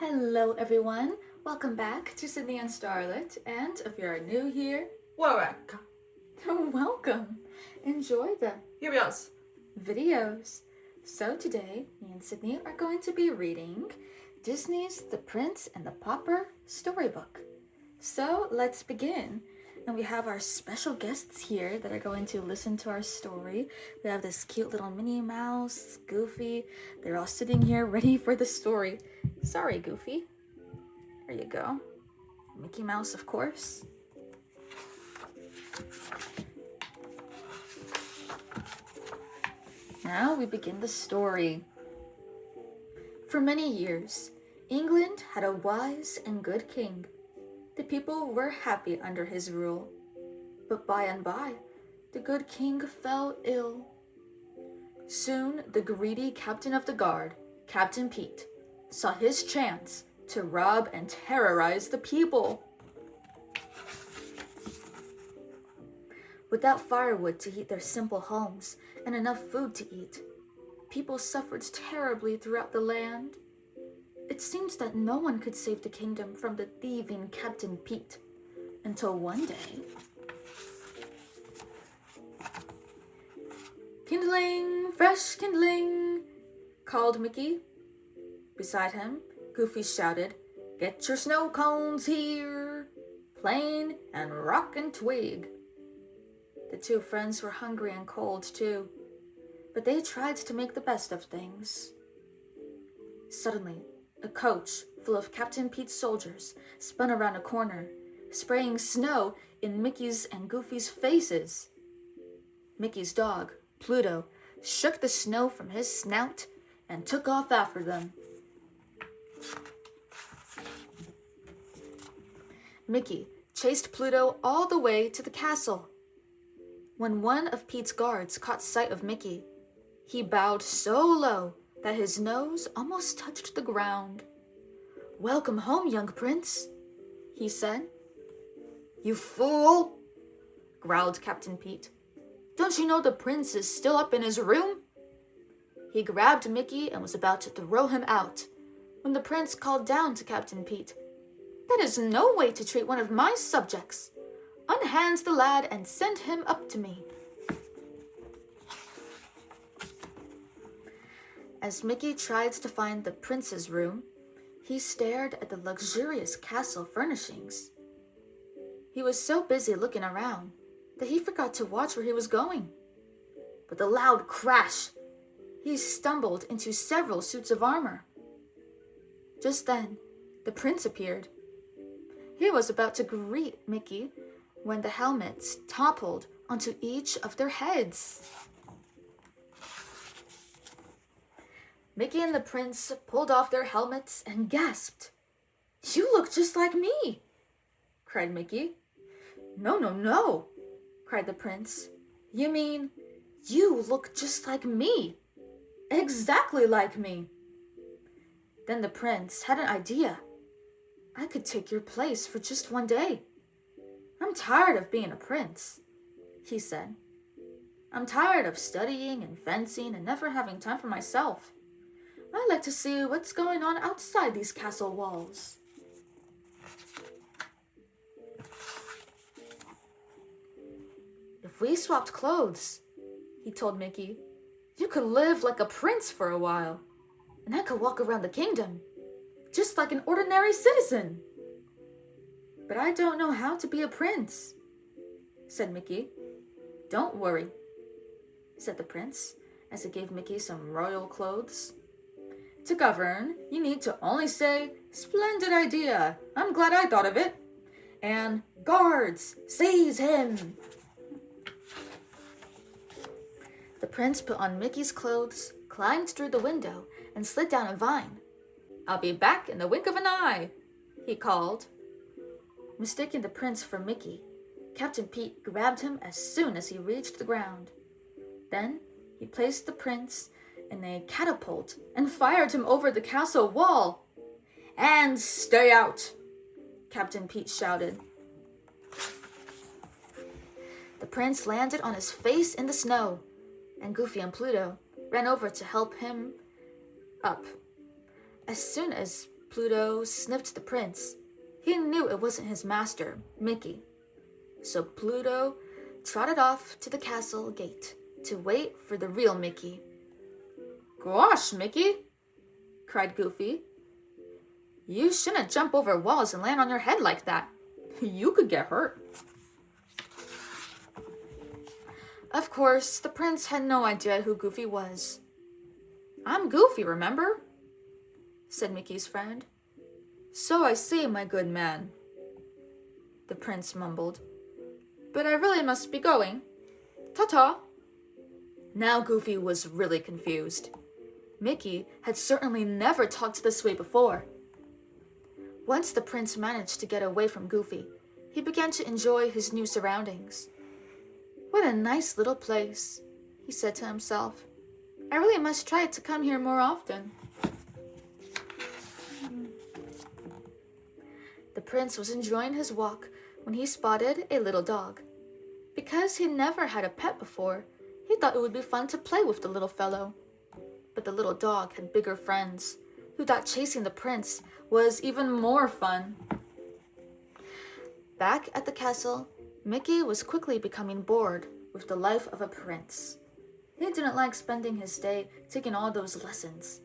Hello everyone, welcome back to Sydney and Starlette, and if you're new here, welcome. welcome. Enjoy the Videos. videos. So today, me and Sydney are going to be reading Disney's The Prince and the Pauper storybook. So let's begin. And we have our special guests here that are going to listen to our story. We have this cute little Minnie Mouse, Goofy. They're all sitting here ready for the story. Sorry, Goofy. There you go. Mickey Mouse, of course. Now we begin the story. For many years, England had a wise and good king. The people were happy under his rule. But by and by, the good king fell ill. Soon the greedy captain of the guard, Captain Pete, saw his chance to rob and terrorize the people. Without firewood to heat their simple homes and enough food to eat, people suffered terribly throughout the land. It seems that no one could save the kingdom from the thieving Captain Pete, until one day... "Kindling, fresh kindling," called Mickey. Beside him, Goofy shouted, "Get your snow cones here, plain and rock and twig." The two friends were hungry and cold too, but they tried to make the best of things. Suddenly, a coach full of Captain Pete's soldiers spun around a corner, spraying snow in Mickey's and Goofy's faces. Mickey's dog, Pluto, shook the snow from his snout and took off after them. Mickey chased Pluto all the way to the castle. When one of Pete's guards caught sight of Mickey, he bowed so low that his nose almost touched the ground. "Welcome home, young prince," he said. "You fool," growled Captain Pete. "Don't you know the prince is still up in his room?" He grabbed Mickey and was about to throw him out, when the prince called down to Captain Pete, "That is no way to treat one of my subjects. Unhand the lad and send him up to me." As Mickey tried to find the prince's room, he stared at the luxurious castle furnishings. He was so busy looking around that he forgot to watch where he was going. With a loud crash, he stumbled into several suits of armor. Just then, the prince appeared. He was about to greet Mickey when the helmets toppled onto each of their heads. Mickey and the prince pulled off their helmets and gasped. "You look just like me," cried Mickey. No, cried the prince. "You mean, you look just like me. Exactly like me." Then the prince had an idea. "I could take your place for just one day. I'm tired of being a prince," he said. "I'm tired of studying and fencing and never having time for myself. I like to see what's going on outside these castle walls." "If we swapped clothes," he told Mickey, "you could live like a prince for a while, and I could walk around the kingdom, just like an ordinary citizen." "But I don't know how to be a prince," said Mickey. "Don't worry," said the prince, as he gave Mickey some royal clothes. "To govern, you need to only say, 'Splendid idea, I'm glad I thought of it,' and 'Guards, seize him.'" The prince put on Mickey's clothes, climbed through the window, and slid down a vine. "I'll be back in the wink of an eye," he called. Mistaking the prince for Mickey, Captain Pete grabbed him as soon as he reached the ground. Then he placed the prince in a catapult and fired him over the castle wall. "And stay out," Captain Pete shouted. The prince landed on his face in the snow, and Goofy and Pluto ran over to help him up. As soon as Pluto sniffed the prince. He knew it wasn't his master, Mickey. So Pluto trotted off to the castle gate to wait for the real Mickey. "Gosh, Mickey," cried Goofy. "You shouldn't jump over walls and land on your head like that. You could get hurt." Of course, the prince had no idea who Goofy was. "I'm Goofy, remember?" said Mickey's friend. "So I see, my good man," the prince mumbled. "But I really must be going. Ta-ta." Now Goofy was really confused. Mickey had certainly never talked this way before. Once the prince managed to get away from Goofy, he began to enjoy his new surroundings. "What a nice little place," he said to himself. "I really must try to come here more often." The prince was enjoying his walk when he spotted a little dog. Because he never had a pet before, he thought it would be fun to play with the little fellow. But the little dog had bigger friends, who thought chasing the prince was even more fun. Back at the castle, Mickey was quickly becoming bored with the life of a prince. He didn't like spending his day taking all those lessons.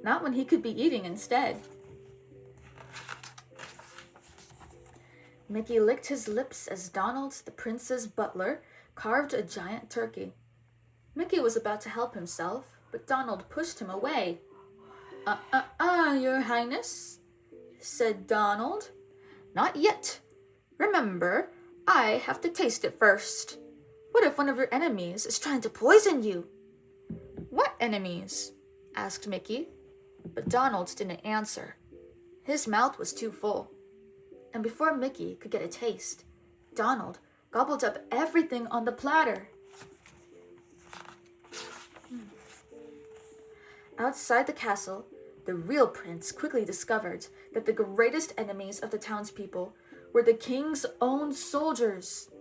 Not when he could be eating instead. Mickey licked his lips as Donald, the prince's butler, carved a giant turkey. Mickey was about to help himself, but Donald pushed him away. Your Highness," said Donald. "Not yet. Remember, I have to taste it first. What if one of your enemies is trying to poison you?" "What enemies?" asked Mickey, but Donald didn't answer. His mouth was too full. And before Mickey could get a taste, Donald gobbled up everything on the platter. Outside the castle, the real prince quickly discovered that the greatest enemies of the townspeople were the king's own soldiers.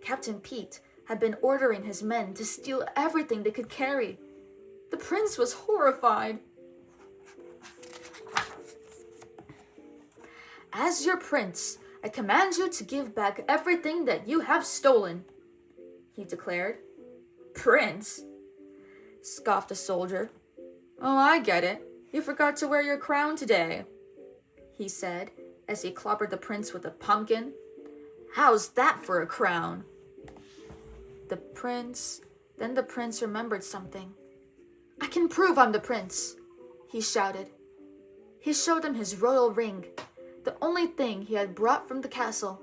Captain Pete had been ordering his men to steal everything they could carry. The prince was horrified. "As your prince, I command you to give back everything that you have stolen," he declared. "Prince?" scoffed the soldier. "Oh, I get it. You forgot to wear your crown today," he said as he clobbered the prince with a pumpkin. "How's that for a crown?" Then the prince remembered something. "I can prove I'm the prince," he shouted. He showed him his royal ring, the only thing he had brought from the castle.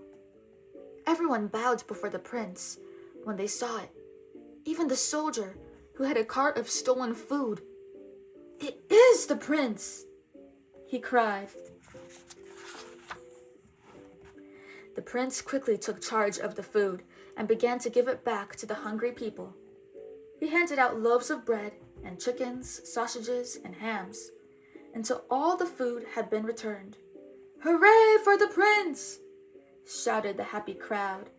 Everyone bowed before the prince when they saw it, even the soldier who had a cart of stolen food. "It is the prince!" he cried. The prince quickly took charge of the food and began to give it back to the hungry people. He handed out loaves of bread and chickens, sausages, and hams, until all the food had been returned. "Hooray for the prince!" shouted the happy crowd.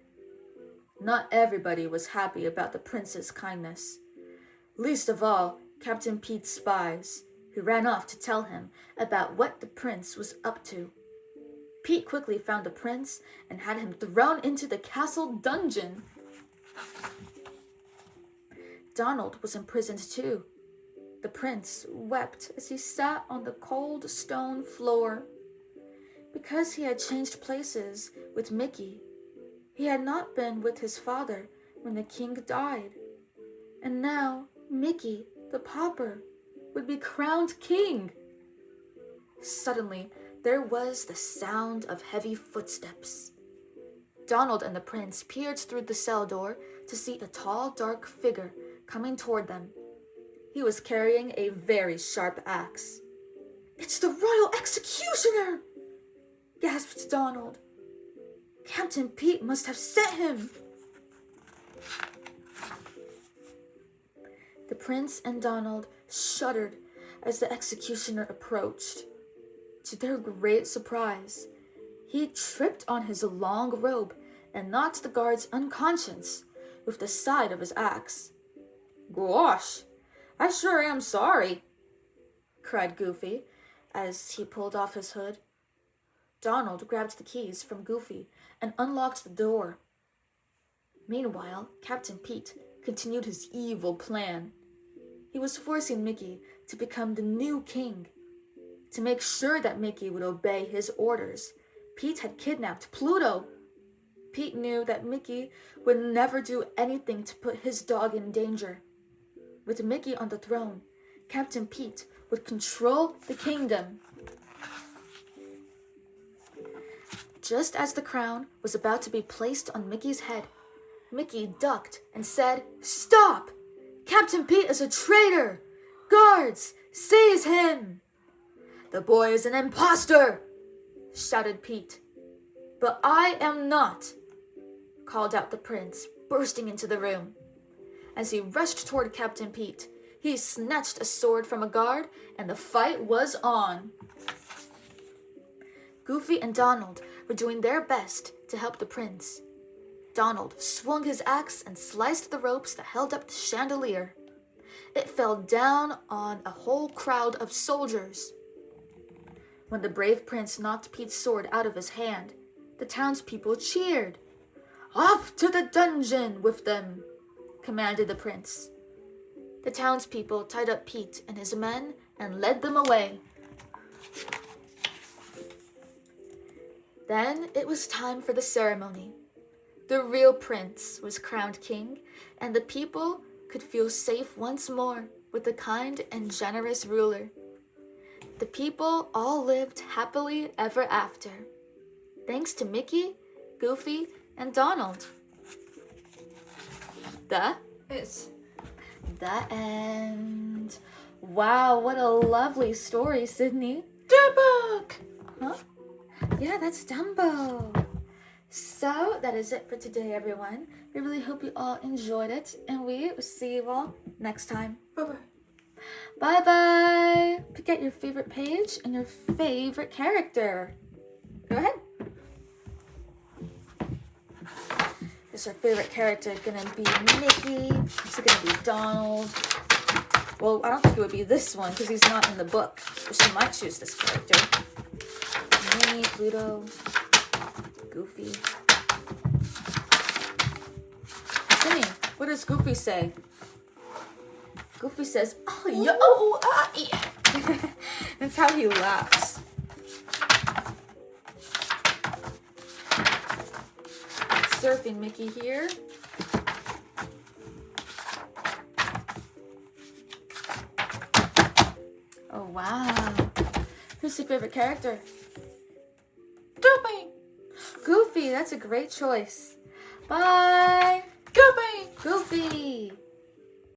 Not everybody was happy about the prince's kindness. Least of all, Captain Pete's spies, who ran off to tell him about what the prince was up to. Pete quickly found the prince and had him thrown into the castle dungeon. Donald was imprisoned too. The prince wept as he sat on the cold stone floor. Because he had changed places with Mickey, he had not been with his father when the king died. And now Mickey, the pauper, would be crowned king. Suddenly, there was the sound of heavy footsteps. Donald and the prince peered through the cell door to see a tall, dark figure coming toward them. He was carrying a very sharp axe. "It's the royal executioner!" gasped Donald. "Captain Pete must have sent him." The prince and Donald shuddered as the executioner approached. To their great surprise, he tripped on his long robe and knocked the guards unconscious with the side of his axe. "Gosh, I sure am sorry," cried Goofy, as he pulled off his hood. Donald grabbed the keys from Goofy and unlocked the door. Meanwhile, Captain Pete continued his evil plan. He was forcing Mickey to become the new king. To make sure that Mickey would obey his orders, Pete had kidnapped Pluto. Pete knew that Mickey would never do anything to put his dog in danger. With Mickey on the throne, Captain Pete would control the kingdom. Just as the crown was about to be placed on Mickey's head, Mickey ducked and said, "Stop! Captain Pete is a traitor! Guards, seize him!" "The boy is an imposter!" shouted Pete. "But I am not," called out the prince, bursting into the room. As he rushed toward Captain Pete, he snatched a sword from a guard, and the fight was on. Goofy and Donald were doing their best to help the prince. Donald swung his axe and sliced the ropes that held up the chandelier. It fell down on a whole crowd of soldiers. When the brave prince knocked Pete's sword out of his hand, the townspeople cheered. "Off to the dungeon with them," commanded the prince. The townspeople tied up Pete and his men and led them away. Then it was time for the ceremony. The real prince was crowned king, and the people could feel safe once more with the kind and generous ruler. The people all lived happily ever after, thanks to Mickey, Goofy, and Donald. The end. Wow, what a lovely story, Sydney. Storybook! Huh? Yeah, that's Dumbo. So that is it for today, everyone. We really hope you all enjoyed it, and we will see you all next time. Bye-bye. Bye-bye. Pick out your favorite page and your favorite character. Go ahead. Is our favorite character gonna be Mickey? Is it gonna be Donald? Well, I don't think it would be this one because he's not in the book. But she might choose this character. Minnie, Pluto, Goofy. Timmy, what does Goofy say? Goofy says, "Oh, yo, yeah." That's how he laughs. Surfing Mickey here. Oh, wow. Who's your favorite character? Goofy! Goofy, that's a great choice. Bye.